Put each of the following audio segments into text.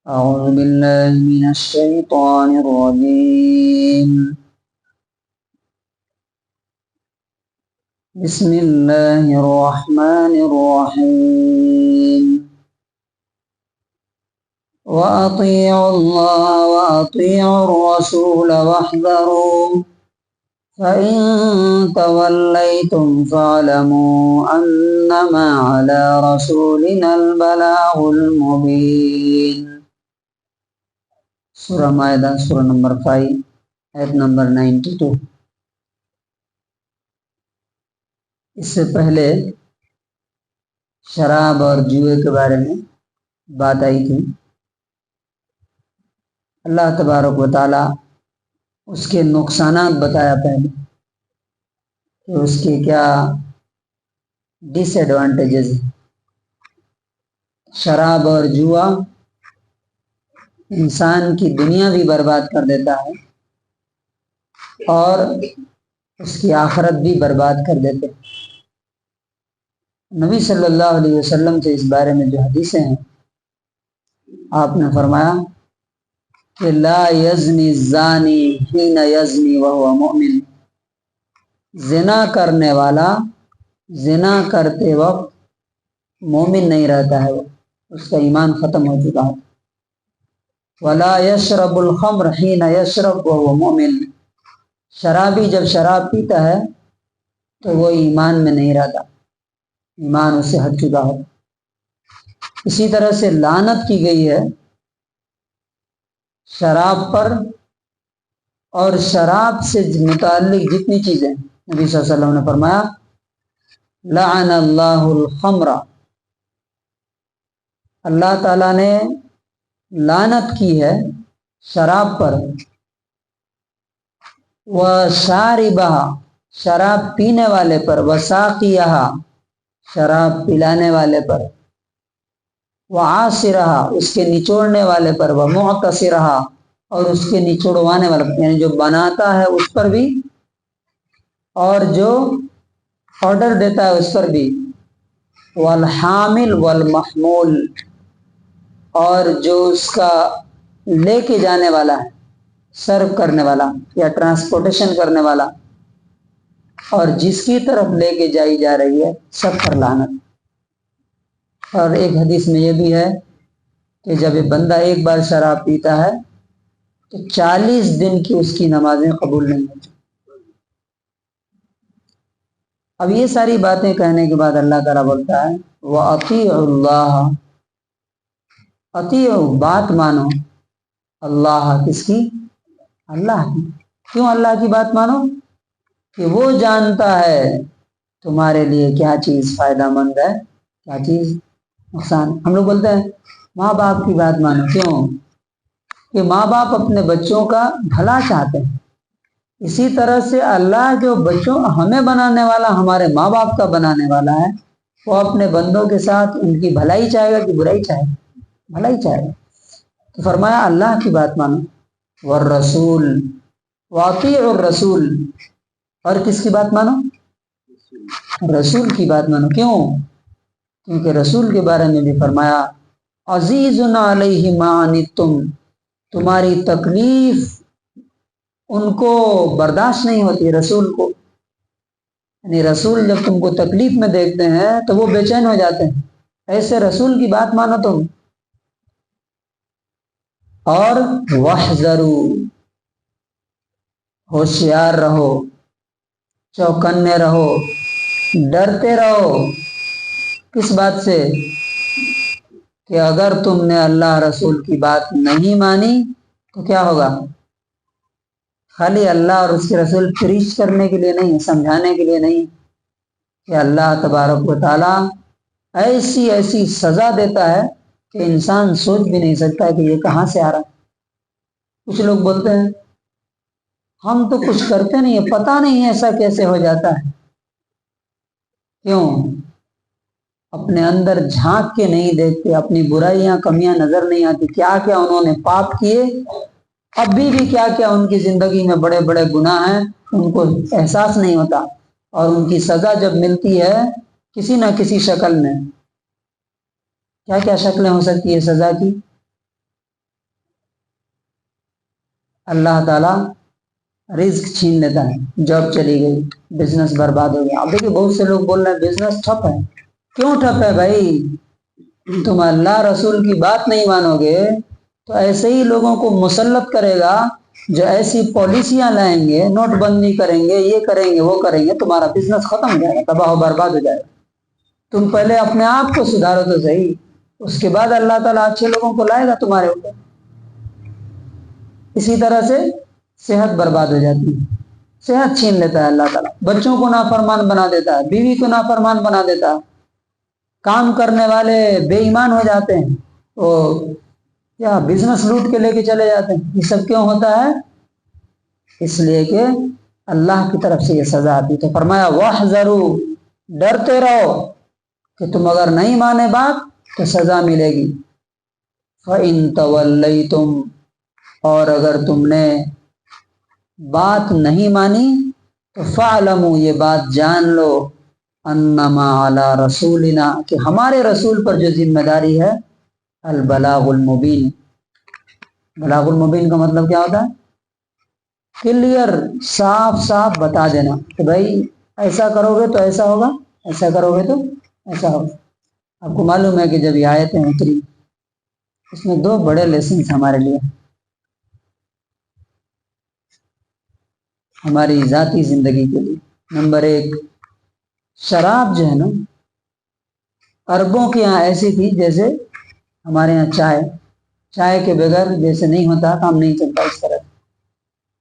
أعوذ بالله من الشيطان الرجيم. بسم الله الرحمن الرحيم. وأطيعوا الله وأطيعوا الرسول واحذروا فإن توليتم فاعلموا أنما على رسولنا البلاغ المبين. سورہ مائدہ سورہ نمبر 5 آیت نمبر 92. اس سے پہلے شراب اور جوئے کے بارے میں بات آئی تھی. اللہ تبارک و تعالی اس کے نقصانات بتایا پہلے کہ اس کے کیا ڈس ایڈوانٹیجز ہیں. شراب اور جوا انسان کی دنیا بھی برباد کر دیتا ہے اور اس کی آخرت بھی برباد کر دیتے ہیں. نبی صلی اللہ علیہ وسلم سے اس بارے میں جو حدیثیں ہیں آپ نے فرمایا کہ لا یزنی الزانی حین یزنی وہو مؤمن. زنا کرنے والا زنا کرتے وقت مومن نہیں رہتا ہے، اس کا ایمان ختم ہو چکا ہے. ولا یشرب الخمر حین یشرب وہو مؤمن. شرابی جب شراب پیتا ہے تو وہ ایمان میں نہیں رہتا، ایمان اس سے ہٹ چکا ہے. اسی طرح سے لعنت کی گئی ہے شراب پر اور شراب سے متعلق جتنی چیزیں. نبی صلی اللہ علیہ وسلم نے فرمایا لعن اللہ الخمر. اللہ تعالیٰ نے لعنت کی ہے شراب پر. وشاربہا، شراب پینے والے پر. وساقیہا، شراب پلانے والے پر. وعاصرہا، اس کے نچوڑنے والے پر. ومعتصرہا، اور اس کے نچوڑوانے والے پر، یعنی جو بناتا ہے اس پر بھی اور جو آرڈر دیتا ہے اس پر بھی. والحامل والمحمول، اور جو اس کا لے کے جانے والا ہے، سرو کرنے والا یا ٹرانسپورٹیشن کرنے والا، اور جس کی طرف لے کے جائی جا رہی ہے، سب پر لعنت. اور ایک حدیث میں یہ بھی ہے کہ جب یہ بندہ ایک بار شراب پیتا ہے تو 40 دن کی اس کی نمازیں قبول نہیں ہوتی. اب یہ ساری باتیں کہنے کے بعد اللہ تعالیٰ بولتا ہے وَأَطِيعُوا اللَّهَ. اطیعوا، بات مانو. اللہ، کس کی؟ اللہ کی. کیوں اللہ کی بات مانو؟ کہ وہ جانتا ہے تمہارے لیے کیا چیز فائدہ مند ہے، کیا چیز نقصان. ہم لوگ بولتے ہیں ماں باپ کی بات مانو. کیوں؟ کہ ماں باپ اپنے بچوں کا بھلا چاہتے ہیں. اسی طرح سے اللہ جو بچوں ہمیں بنانے والا، ہمارے ماں باپ کا بنانے والا ہے، وہ اپنے بندوں کے ساتھ ان کی بھلائی چاہے گا کہ برائی چاہے گا؟ بھلائی چاہے گا. تو فرمایا اللہ کی بات مانو. والرسول، واطیعوا الرسول، اور کس کی بات مانو؟ رسول کی بات مانو. کیوں؟ کیونکہ رسول کے بارے میں بھی فرمایا عزیز علیہ ما عنتم. تمہاری تکلیف ان کو برداشت نہیں ہوتی رسول کو. یعنی رسول جب تم کو تکلیف میں دیکھتے ہیں تو وہ بے چین ہو جاتے ہیں. ایسے رسول کی بات مانو تم. اور واحذروا، ہوشیار رہو، چوکنے رہو، ڈرتے رہو. کس بات سے؟ کہ اگر تم نے اللہ رسول کی بات نہیں مانی تو کیا ہوگا؟ خالی اللہ اور اس کے رسول پریچ کرنے کے لیے نہیں، سمجھانے کے لیے نہیں، کہ اللہ تبارک و تعالیٰ ایسی ایسی سزا دیتا ہے کہ انسان سوچ بھی نہیں سکتا کہ یہ کہاں سے آ رہا ہے. کچھ لوگ بولتے ہیں ہم تو کچھ کرتے نہیں ہیں، پتہ نہیں ایسا کیسے ہو جاتا ہے. کیوں؟ اپنے اندر جھانک کے نہیں دیکھتے، اپنی برائیاں کمیاں نظر نہیں آتی. کیا کیا انہوں نے پاپ کیے، اب بھی کیا کیا ان کی زندگی میں بڑے بڑے گناہ ہیں، ان کو احساس نہیں ہوتا. اور ان کی سزا جب ملتی ہے کسی نہ کسی شکل میں، کیا کیا شکلیں ہو سکتی ہے سزا کی؟ اللہ تعالیٰ رزق چھین لیتا ہے، جاب چلی گئی، بزنس برباد ہو گیا. اب دیکھیے بہت سے لوگ بول رہے ہیں بزنس ٹھپ ہے. کیوں ٹھپ ہے بھائی؟ تم اللہ رسول کی بات نہیں مانو گے تو ایسے ہی لوگوں کو مسلط کرے گا جو ایسی پالیسیاں لائیں گے، نوٹ بندی کریں گے، یہ کریں گے، وہ کریں گے، تمہارا بزنس ختم ہو جائے گا، تباہ و برباد ہو جائے گا. تم پہلے اپنے آپ کو سدھارو تو صحیح، اس کے بعد اللہ تعالیٰ اچھے لوگوں کو لائے گا تمہارے اوپر. اسی طرح سے صحت برباد ہو جاتی ہے، صحت چھین لیتا ہے اللہ تعالیٰ، بچوں کو نافرمان بنا دیتا ہے، بیوی کو نافرمان بنا دیتا ہے، کام کرنے والے بے ایمان ہو جاتے ہیں، وہ کیا بزنس لوٹ کے لے کے چلے جاتے ہیں. یہ سب کیوں ہوتا ہے؟ اس لیے کہ اللہ کی طرف سے یہ سزا آتی. تو فرمایا وَاحْذَرُوا، ڈرتے رہو کہ تم اگر نہیں مانے بات تو سزا ملے گی. فَإِن تَوَلَّيْتُمْ، اور اگر تم نے بات نہیں مانی تو فَاعْلَمُوا، یہ بات جان لو، انما علی رسولنا، کہ ہمارے رسول پر جو ذمہ داری ہے، البلاغ المبین. بلاغ المبین کا مطلب کیا ہوتا ہے؟ کلیئر، صاف صاف بتا دینا کہ بھائی ایسا کرو گے تو ایسا ہوگا، ایسا کرو گے تو ایسا ہوگا. آپ کو معلوم ہے کہ جب یہ آیتیں اتری اس میں 2 بڑے لیسنس ہمارے لیے، ہماری ذاتی زندگی کے لیے. نمبر 1، شراب جو ہے نا، عربوں کے یہاں ایسی تھی جیسے ہمارے یہاں چائے کے بغیر جیسے نہیں ہوتا، کام نہیں چلتا، اس طرح.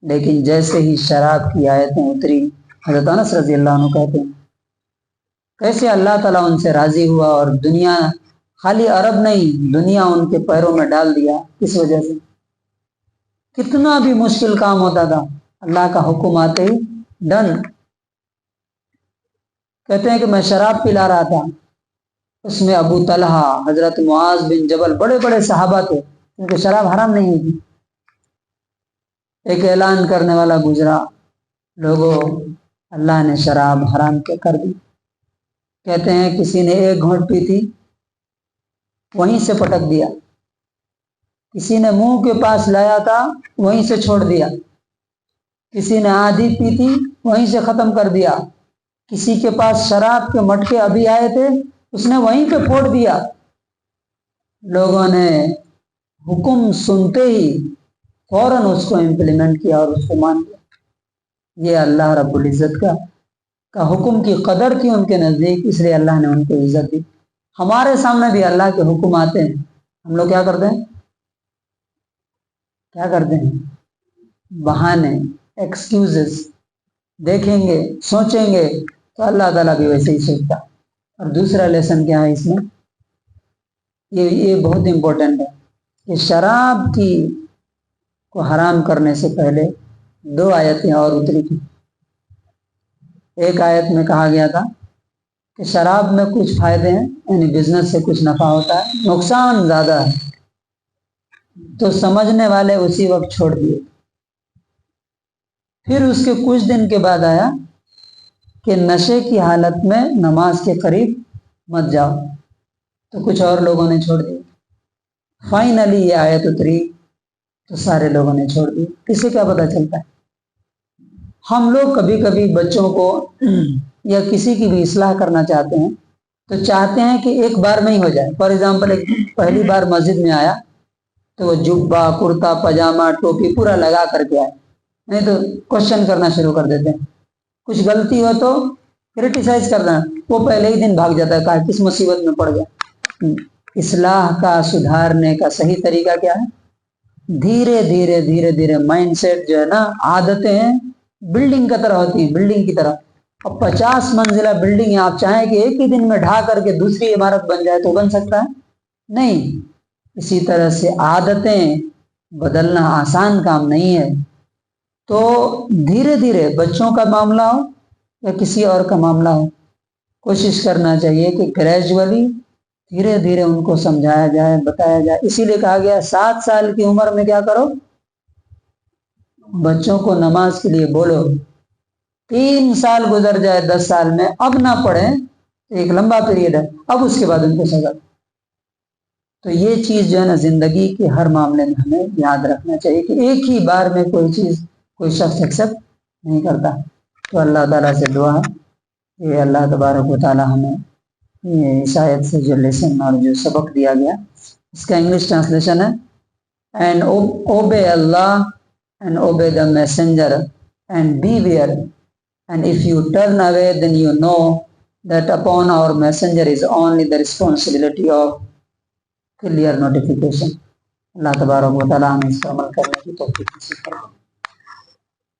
لیکن جیسے ہی شراب کی آیتیں اتری، حضرت انس رضی اللہ عنہ کہتے ہیں کیسے اللہ تعالیٰ ان سے راضی ہوا اور دنیا، خالی عرب نہیں، دنیا ان کے پیروں میں ڈال دیا. کس وجہ سے؟ کتنا بھی مشکل کام ہوتا تھا، اللہ کا حکم آتے ہی ڈن. کہتے ہیں کہ میں شراب پلا رہا تھا، اس میں ابو طلحہ، حضرت معاذ بن جبل، بڑے بڑے صحابہ تھے، کیونکہ شراب حرام نہیں ہوئی. ایک اعلان کرنے والا گزرا، لوگوں اللہ نے شراب حرام کر دی. کہتے ہیں کسی نے 1 گھونٹ پی تھی، وہیں سے پٹک دیا. کسی نے منہ کے پاس لایا تھا، وہیں سے چھوڑ دیا. کسی نے آدھی پی تھی، وہیں سے ختم کر دیا. کسی کے پاس شراب کے مٹکے ابھی آئے تھے، اس نے وہیں پہ پھوڑ دیا. لوگوں نے حکم سنتے ہی فوراً اس کو امپلیمنٹ کیا اور اس کو مان لیا. یہ اللہ رب العزت کا حکم کی قدر تھی ان کے نزدیک، اس لیے اللہ نے ان کو عزت دی. ہمارے سامنے بھی اللہ کے حکم آتے ہیں، ہم لوگ کیا کرتے ہیں؟ بہانے، ایکسکیوزز. دیکھیں گے، سوچیں گے تو اللہ تعالیٰ بھی ویسے ہی سوچتا. اور دوسرا لیسن کیا ہے اس میں؟ یہ بہت امپورٹنٹ ہے کہ شراب کو حرام کرنے سے پہلے 2 آیتیں اور اتری تھی. ایک آیت میں کہا گیا تھا کہ شراب میں کچھ فائدے ہیں، یعنی بزنس سے کچھ نفع ہوتا ہے، نقصان زیادہ ہے. تو سمجھنے والے اسی وقت چھوڑ دیے. پھر اس کے کچھ دن کے بعد آیا کہ نشے کی حالت میں نماز کے قریب مت جاؤ، تو کچھ اور لوگوں نے چھوڑ دی. فائنلی یہ آیت اتری تو سارے لوگوں نے چھوڑ دی. اس سے کیا پتہ چلتا ہے؟ ہم لوگ کبھی کبھی بچوں کو یا کسی کی بھی اصلاح کرنا چاہتے ہیں تو چاہتے ہیں کہ ایک بار میں ہی ہو جائے. فار ایگزامپل، پہلی بار مسجد میں آیا تو وہ جبہ، کرتا پاجامہ، ٹوپی پورا لگا کر کے آئے، نہیں تو کوشچن کرنا شروع کر دیتے ہیں. کچھ غلطی ہو تو کرٹیسائز کرنا، وہ پہلے ہی دن بھاگ جاتا ہے، کہا کس مصیبت میں پڑ گیا. اصلاح کا، سدھارنے کا صحیح طریقہ کیا ہے؟ دھیرے دھیرے دھیرے دھیرے. مائنڈ سیٹ جو ہے نا، عادتیں بلڈنگ کی طرح ہوتی ہیں، بلڈنگ کی طرح. اب 50 منزلہ بلڈنگ ہے، آپ چاہیں کہ ایک ہی دن میں ڈھا کر کے دوسری عمارت بن جائے تو بن سکتا ہے؟ نہیں. اسی طرح سے عادتیں بدلنا آسان کام نہیں ہے. تو دھیرے دھیرے بچوں کا معاملہ ہو یا کسی اور کا معاملہ ہو، کوشش کرنا چاہیے کہ گریجولی، دھیرے دھیرے ان کو سمجھایا جائے، بتایا جائے. اسی لیے کہا گیا 7 سال کی عمر میں کیا کرو؟ بچوں کو نماز کے لیے بولو. 3 سال گزر جائے 10 سال میں، اب نہ پڑھیں، ایک لمبا پیریڈ ہے، اب اس کے بعد ان کو سزا. تو یہ چیز جو ہے نا زندگی کے ہر معاملے میں ہمیں یاد رکھنا چاہیے کہ ایک ہی بار میں کوئی شخص ایکسیپٹ نہیں کرتا. تو اللہ تعالیٰ سے دعا ہے کہ اللہ تبارک و تعالیٰ ہمیں یہ شاید سے جو لیسن اور جو سبق دیا گیا اس کا انگلش ٹرانسلیشن ہے and obey Allah and obey the messenger and beware, and if you turn away then you know that upon our messenger is only the responsibility of clear notification. اللہ تبارک و تعالیٰ ہمیں اس پر عمل کرنے کی توفیق نصیب فرمائے.